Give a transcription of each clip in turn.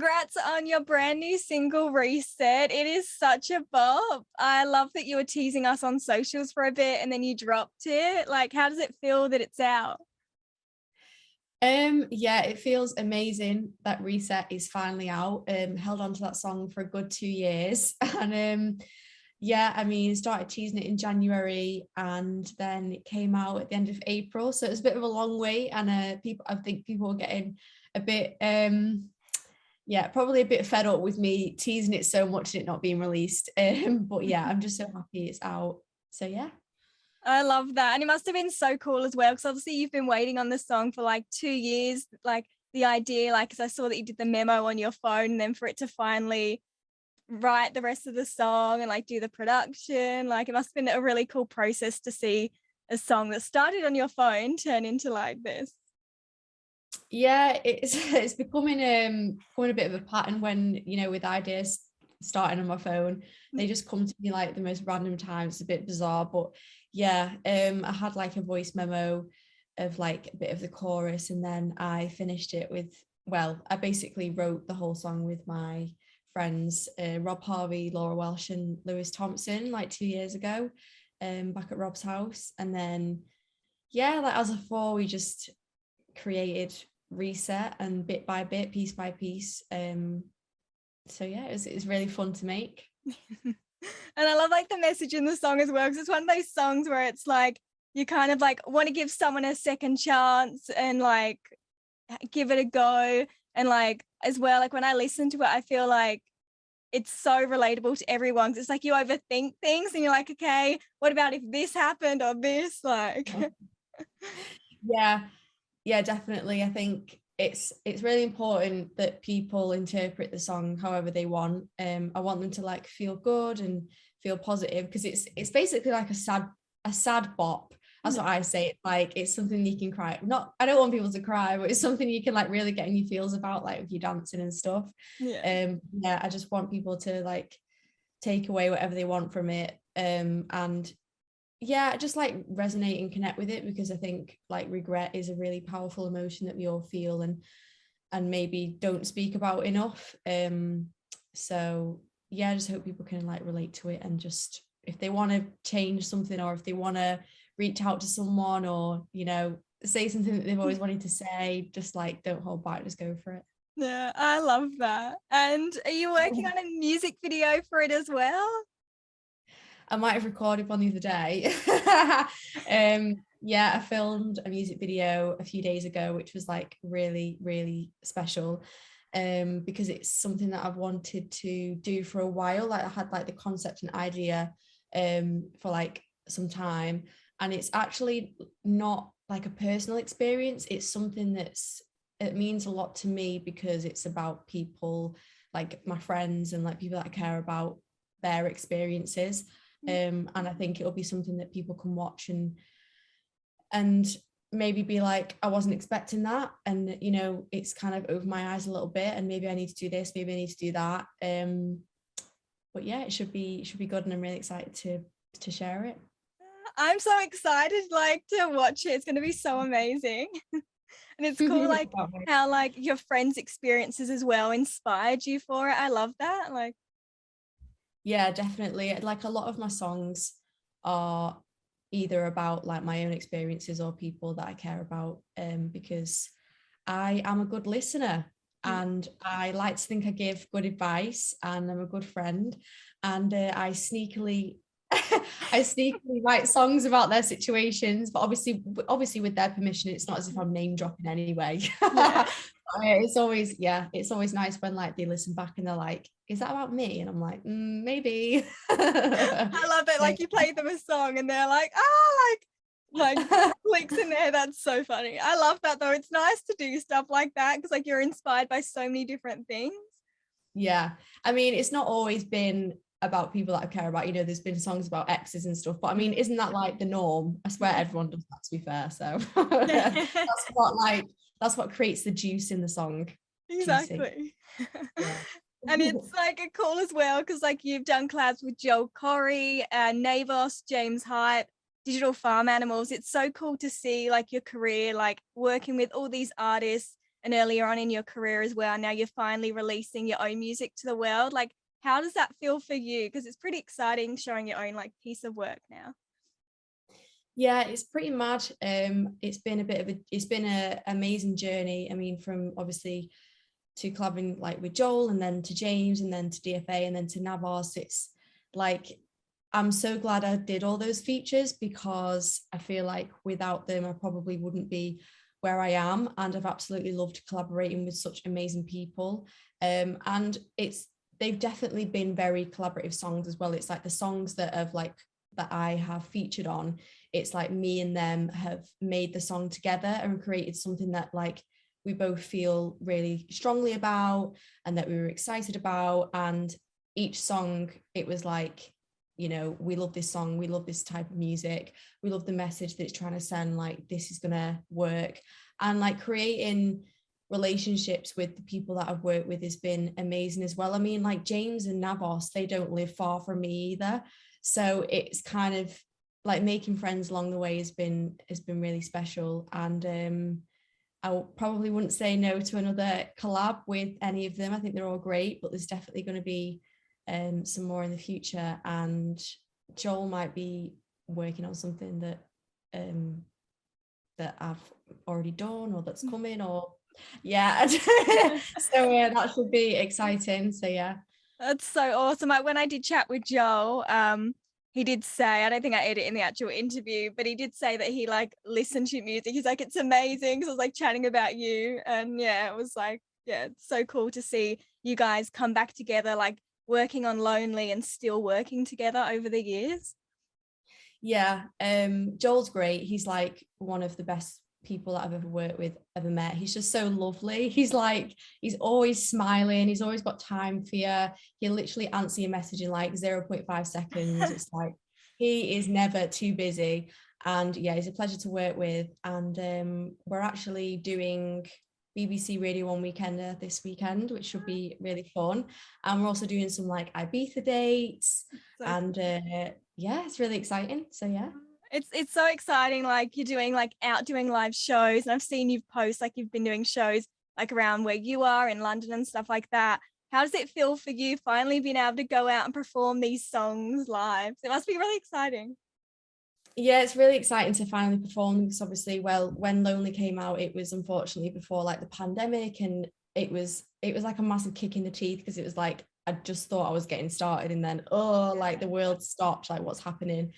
congrats on your brand new single Reset. It is such a bop. I love that you were teasing us on socials for a bit and then you dropped it. Like, how does it feel that it's out? Yeah, it feels amazing that Reset is finally out. Held on to that song for a good 2 years. And yeah, I mean, started teasing it in January and then it came out at the end of April. So it was a bit of a long wait, and I think people were getting a bit yeah, probably a bit fed up with me teasing it so much and it not being released. But yeah, I'm just so happy it's out. So yeah. I love that. And it must have been so cool as well, because obviously you've been waiting on the song for like 2 years, like the idea, like, because I saw that you did the memo on your phone, and then for it to finally write the rest of the song and like do the production, like it must have been a really cool process to see a song that started on your phone turn into like this. Yeah, it's becoming a bit of a pattern when, you know, with ideas starting on my phone, they just come to me like the most random times. It's a bit bizarre, but yeah, I had like a voice memo of like a bit of the chorus, and then I finished it with, well, I basically wrote the whole song with my friends, Rob Harvey, Laura Welsh and Lewis Thompson, like 2 years ago, back at Rob's house. And then yeah, like as a four, we just created Reset, and bit by bit, piece by piece. So yeah, it's really fun to make. And I love like the message in the song as well, because it's one of those songs where it's like you kind of like want to give someone a second chance and like give it a go. And like as well, like when I listen to it, I feel like it's so relatable to everyone, because it's like you overthink things and you're like, okay, what about if this happened or this, like. Yeah, definitely. I think it's really important that people interpret the song however they want. I want them to like feel good and feel positive, because it's basically like a sad bop. That's what I say. It's like, it's something you can cry. Not, I don't want people to cry, but it's something you can like really get in your feels about, like if you're dancing and stuff. Yeah. Yeah, I just want people to like take away whatever they want from it. And yeah, just like resonate and connect with it, because I think like regret is a really powerful emotion that we all feel and maybe don't speak about enough. So yeah, I just hope people can like relate to it, and just if they want to change something, or if they want to reach out to someone, or, you know, say something that they've always wanted to say, just like don't hold back, just go for it. Yeah, I love that. And are you working on a music video for it as well? I might have recorded one the other day. Yeah, I filmed a music video a few days ago, which was like really, really special. Because it's something that I've wanted to do for a while. Like I had like the concept and idea for like some time, and it's actually not like a personal experience. It's something it means a lot to me, because it's about people, like my friends and like people that I care about, their experiences. And I think it'll be something that people can watch and maybe be like, I wasn't expecting that, and you know, it's kind of over my eyes a little bit, and maybe I need to do this, maybe I need to do that. But yeah, it should be good, and I'm really excited to share it. I'm so excited like to watch it. It's going to be so amazing. And it's cool like how like your friends' experiences as well inspired you for it. I love that. Like, yeah, definitely. Like a lot of my songs are either about like my own experiences or people that I care about, because I am a good listener, and I like to think I give good advice, and I'm a good friend, and I sneakily I sneakily write songs about their situations, but obviously with their permission. It's not as if I'm name dropping anyway. yeah. It's always nice when like they listen back and they're like, is that about me? And I'm like, maybe. I love it. Like you play them a song and they're like, like clicks in there. That's so funny. I love that though. It's nice to do stuff like that, because like you're inspired by so many different things. Yeah, I mean, it's not always been about people that I care about. You know, there's been songs about exes and stuff, but I mean, isn't that like the norm? I swear everyone does that, to be fair. So that's what creates the juice in the song. Exactly. Yeah. And it's like a cool as well, because like you've done collabs with Joel Corry and Navos, James Hype, Digital Farm Animals. It's so cool to see like your career, like working with all these artists and earlier on in your career as well, now you're finally releasing your own music to the world. Like, how does that feel for you? Because it's pretty exciting showing your own like piece of work now. Yeah, it's pretty mad. It's been a amazing journey. I mean, from obviously to collabing like with Joel, and then to James, and then to DFA, and then to Navos. It's like, I'm so glad I did all those features, because I feel like without them I probably wouldn't be where I am, and I've absolutely loved collaborating with such amazing people. And they've definitely been very collaborative songs as well. It's like the songs that I have featured on, it's like me and them have made the song together and created something that like we both feel really strongly about and that we were excited about. And each song, it was like, you know, we love this song, we love this type of music, we love the message that it's trying to send, like this is gonna work. And like creating relationships with the people that I've worked with has been amazing as well. I mean, like James and Navos, they don't live far from me either, so it's kind of like making friends along the way has been really special. And I probably wouldn't say no to another collab with any of them. I think they're all great, but there's definitely going to be some more in the future. And Joel might be working on something that that I've already done or that's coming, or yeah. So yeah, that should be exciting. So yeah. That's so awesome. Like when I did chat with Joel, he did say, I don't think I aired it in the actual interview, but he did say that he like listened to your music. He's like, it's amazing. So I was like chatting about you. And yeah, it was like, yeah, it's so cool to see you guys come back together, like working on Lonely and still working together over the years. Yeah, Joel's great. He's like one of the best people that I've ever worked with, ever met. He's just so lovely. He's always smiling. He's always got time for you. He'll literally answer your message in like 0.5 seconds. It's like he is never too busy. And yeah, he's a pleasure to work with. And we're actually doing BBC Radio 1 Weekender this weekend, which should be really fun. And we're also doing some like Ibiza dates. So And yeah, it's really exciting. So yeah. It's so exciting, like you're doing like out doing live shows, and I've seen you post like you've been doing shows like around where you are in London and stuff like that. How does it feel for you finally being able to go out and perform these songs live? It must be really exciting. Yeah, it's really exciting to finally perform, because obviously, well, when Lonely came out, it was unfortunately before like the pandemic, and it was like a massive kick in the teeth, because it was like I just thought I was getting started, and then like the world stopped, like what's happening.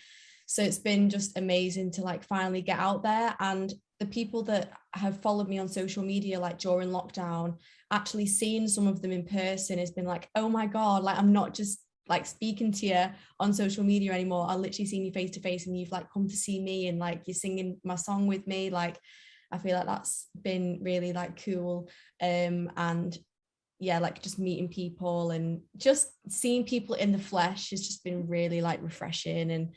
So it's been just amazing to like finally get out there. And the people that have followed me on social media like during lockdown, actually seeing some of them in person has been like, oh my God, like I'm not just like speaking to you on social media anymore. I literally seen you face to face, and you've like come to see me, and like you're singing my song with me. Like I feel like that's been really like cool. And yeah, like just meeting people and just seeing people in the flesh has just been really like refreshing. And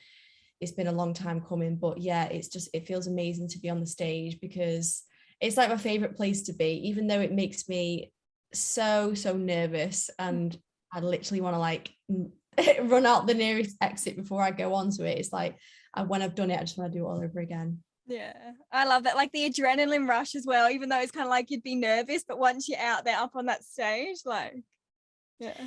it's been a long time coming, but yeah, it feels amazing to be on the stage, because it's like my favorite place to be, even though it makes me so nervous, and I literally want to like run out the nearest exit before I go onto it. It's like when I've done it, I just want to do it all over again. Yeah, I love that, like the adrenaline rush as well, even though it's kind of like you'd be nervous, but once you're out there up on that stage, like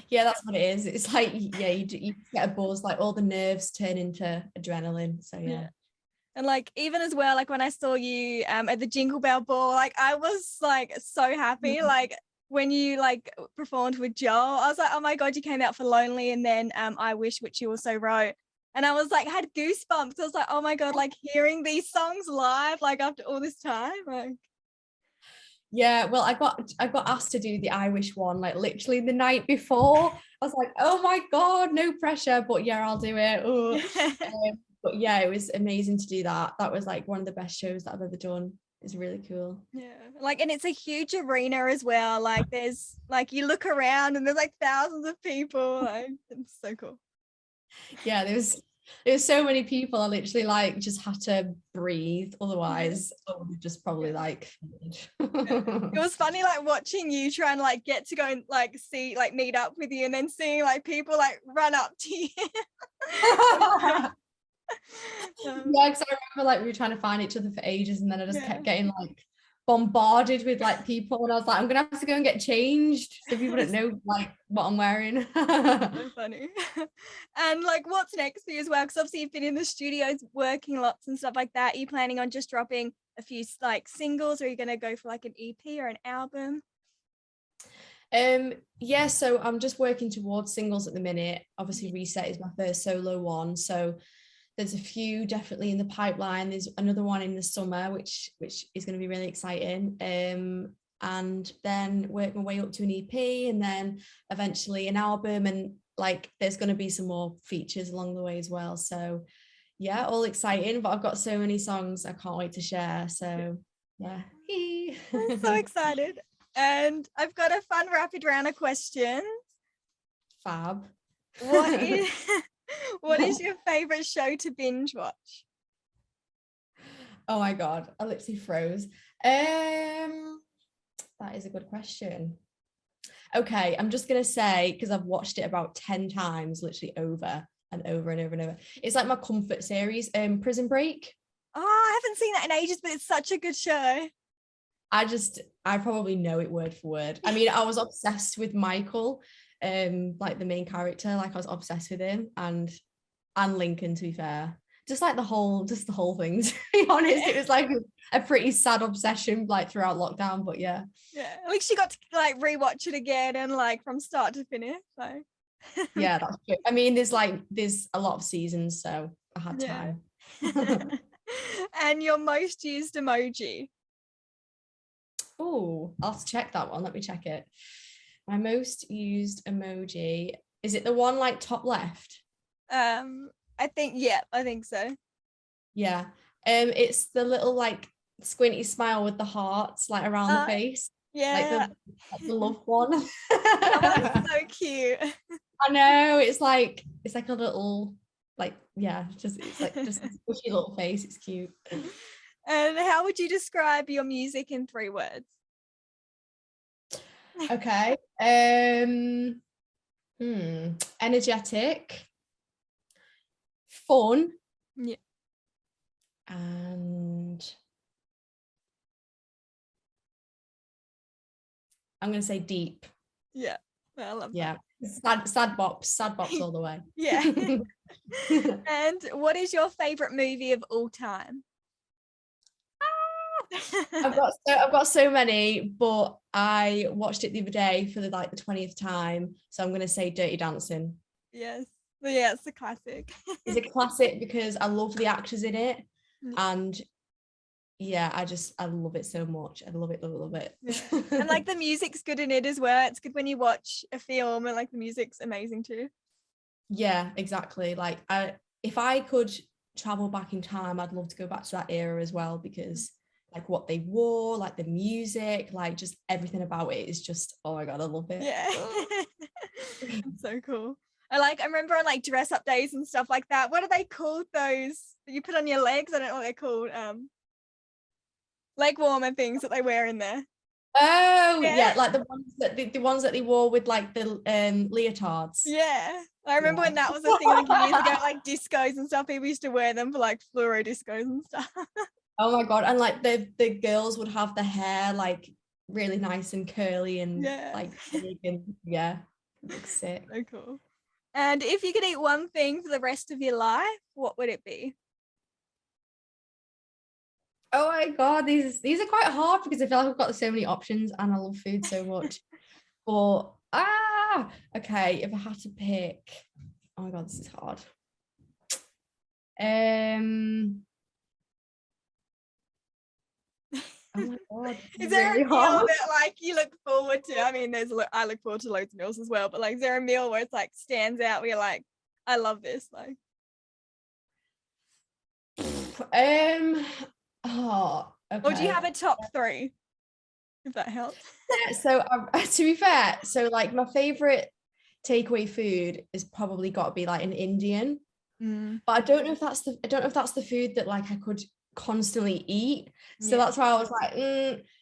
yeah, that's what it is. It's like, yeah, you get a buzz, like all the nerves turn into adrenaline. So yeah. And like even as well, like when I saw you at the Jingle Bell Ball, like I was like so happy. Like when you like performed with Joel, I was like, oh my God, you came out for Lonely, and then I Wish, which you also wrote. And I was like, had goosebumps. I was like, oh my God, like hearing these songs live, like after all this time. Like yeah, well, I got asked to do the I Wish one like literally the night before. I was like, oh my God, no pressure, but yeah, I'll do it. But yeah, it was amazing to do that. That was like one of the best shows that I've ever done. It's really cool. Yeah, like, and it's a huge arena as well. Like there's like you look around and there's like thousands of people. Like it's so cool. Yeah, there was so many people. I literally like just had to breathe, otherwise I would have just probably like it was funny like watching you trying to like get to go and like see like meet up with you, and then seeing like people like run up to you. Yeah, because I remember like we were trying to find each other for ages, and then I just kept getting like bombarded with like people, and I was like, I'm gonna have to go and get changed so people don't know like what I'm wearing. So funny. And like, what's next for you as well? Because obviously you've been in the studios working lots and stuff like that. Are you planning on just dropping a few like singles, or are you gonna go for like an EP or an album? Yeah, so I'm just working towards singles at the minute. Obviously Reset is my first solo one, so there's a few definitely in the pipeline. There's another one in the summer which is going to be really exciting, and then work my way up to an EP, and then eventually an album, and like there's going to be some more features along the way as well. So yeah, all exciting, but I've got so many songs I can't wait to share, so yeah. I'm so excited. And I've got a fun rapid round of questions. Fab. What is what is your favorite show to binge watch? Oh my god, I literally froze. That is a good question. Okay, I'm just gonna say, because I've watched it about 10 times, literally over and over and over and over. It's like my comfort series, Prison Break. Oh, I haven't seen that in ages, but it's such a good show. I probably know it word for word. I mean, I was obsessed with Michael, like the main character, like I was obsessed with him, and Lincoln, to be fair. Just the whole thing, to be honest. It was like a pretty sad obsession like throughout lockdown, but yeah. Yeah, at least you got to like rewatch it again and like from start to finish. So Yeah, that's true. I mean, there's a lot of seasons, so I had yeah. time. And your most used emoji? Oh, I'll have to check that one. Let me check it. My most used emoji. Is it the one like top left? I think so. Yeah. It's the little like squinty smile with the hearts like around the face. Yeah. Like the love one. That one's so cute. I know, it's like a little like, yeah, it's like just a squishy little face. It's cute. And how would you describe your music in 3 words? Okay. Energetic, fun, Yeah. and I'm gonna say deep. Yeah. I love Yeah. Sad bops all the way. Yeah. And what is your favorite movie of all time? I've got so many, but I watched it the other day for the 20th time, so I'm gonna say Dirty Dancing. Yes. Yeah, it's a classic. It's a classic because I love the actors in it, and yeah, I love it so much. I love it. Yeah. And like the music's good in it as well. It's good when you watch a film and like the music's amazing too. Yeah, exactly. Like if I could travel back in time, I'd love to go back to that era as well, because like what they wore, like the music, like just everything about it is just, oh my god, I love it. Yeah. It's so cool. I remember on like dress up days and stuff like that. What are they called, those that you put on your legs? I don't know what they're called. Leg warmer things that they wear in there. Oh yeah, like the ones that they wore with like the leotards. Yeah, I remember when that was a thing like years ago, like discos and stuff. People used to wear them for like fluoro discos and stuff. Oh my god, and like the girls would have the hair like really nice and curly and like big, and yeah, looks sick. So cool. And if you could eat one thing for the rest of your life, what would it be? Oh my god, these are quite hard because I feel like I've got so many options and I love food so much. But okay, if I had to pick, oh my god, this is hard. Oh my god, is there really a meal that like you look forward to? I mean, I look forward to loads of meals as well, but like, is there a meal where it's like stands out where you're like, I love this? Like, oh, okay. Or do you have a top 3? If that helps. Yeah, so to be fair, so like my favorite takeaway food is probably got to be like an Indian, but I don't know if that's the food that like I could constantly eat. So that's why I was like,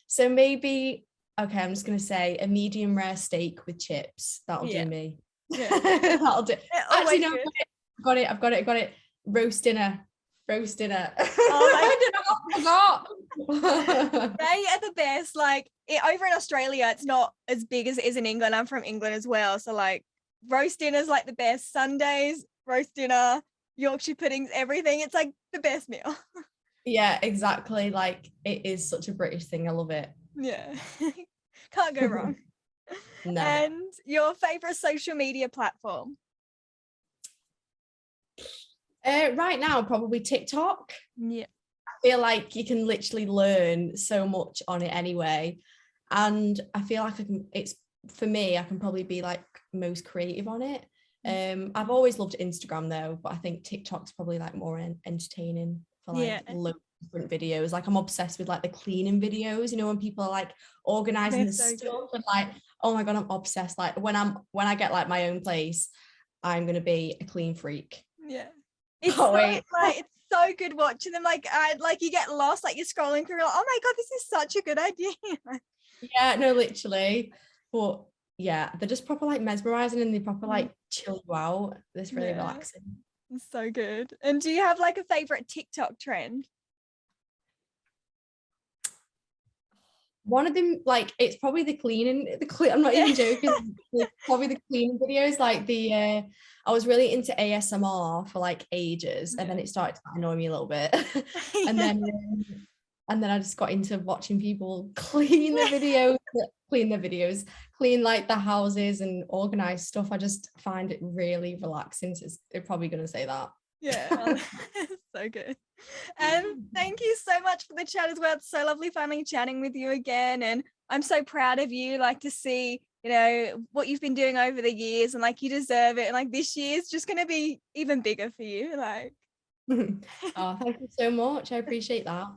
so maybe, okay, I'm just gonna say a medium rare steak with chips. That'll do me. Yeah. That'll do. Actually, no, I've got it. Roast dinner roast dinner. Oh I forgot. They are the best. Like over in Australia, it's not as big as it is in England. I'm from England as well. So like roast dinner's like the best. Sundays, roast dinner, Yorkshire puddings, everything. It's like the best meal. Yeah, exactly. Like it is such a British thing. I love it. Yeah. Can't go wrong. No. And your favorite social media platform? Right now, probably TikTok. Yeah. I feel like you can literally learn so much on it anyway. And I feel like it's for me, I can probably be like most creative on it. I've always loved Instagram though, but I think TikTok's probably like more entertaining for like loads of different videos. Like I'm obsessed with like the cleaning videos, you know, when people are like organizing the stuff and like, oh my God, I'm obsessed. Like when I get like my own place, I'm gonna be a clean freak. Yeah. It's it's so good watching them. Like you get lost, like you're scrolling through, like, oh my God, this is such a good idea. Yeah, no, literally. But yeah, they're just proper like mesmerizing and they proper like chill you out. It's really relaxing. It's so good. And do you have like a favorite TikTok trend? One of them, like it's probably the cleaning. I'm not even joking. Probably the cleaning videos. Like I was really into ASMR for like ages, and then it started to annoy me a little bit, and then I just got into watching people clean their videos, clean like the houses and organize stuff. I just find it really relaxing. So they're probably going to say that. Yeah, so good. And thank you so much for the chat as well. It's so lovely finally chatting with you again. And I'm so proud of you, like to see, you know, what you've been doing over the years, and like you deserve it. And like this year is just going to be even bigger for you. Like, oh, thank you so much. I appreciate that.